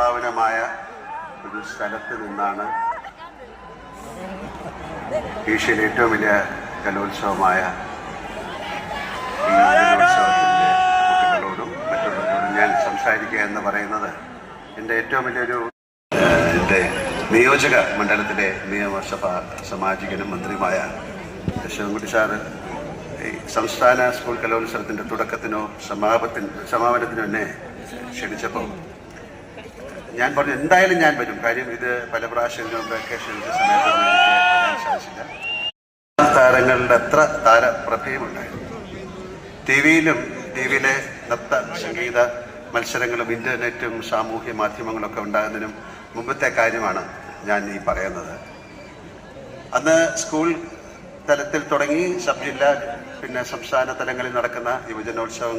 പരിപാവനമായ ഒരു സ്ഥലത്ത് നിന്നാണ് ഏഷ്യയിലെ ഏറ്റവും വലിയ കലോത്സവമായ ഈ കലോത്സവത്തിൻ്റെ കുട്ടികളോടും മറ്റുള്ളവരോടും ഞാൻ സംസാരിക്കുക എന്ന് പറയുന്നത് എൻ്റെ ഏറ്റവും വലിയൊരു എൻ്റെ നിയോജക മണ്ഡലത്തിലെ നിയമസഭാ സാമാജികനും മന്ത്രിയുമായ ശിവൻകുട്ടി സാറ് ഈ സംസ്ഥാന സ്കൂൾ കലോത്സവത്തിൻ്റെ തുടക്കത്തിനോ സമാപനത്തിനോ എന്നെ ക്ഷണിച്ചപ്പോൾ ഞാൻ പറഞ്ഞു എന്തായാലും ഞാൻ വരും. കാര്യം ഇത് പല പ്രാവശ്യം വെക്കേഷൻ സമയത്തൊന്നും എനിക്ക് വരാൻ സാധിച്ചില്ല. താരങ്ങളുടെ അത്ര താരപ്രഭയുമുണ്ടായിരുന്നു. ടിവിയിലെ നൃത്ത സംഗീത മത്സരങ്ങളും ഇൻ്റർനെറ്റും സാമൂഹ്യ മാധ്യമങ്ങളൊക്കെ ഉണ്ടാകുന്നതിനും മുമ്പത്തെ കാര്യമാണ് ഞാൻ ഈ പറയുന്നത്. അന്ന് സ്കൂൾ തലത്തിൽ തുടങ്ങി സബ് ജില്ലാ പിന്നെ സംസ്ഥാന തലങ്ങളിൽ നടക്കുന്ന യുവജനോത്സവങ്ങൾ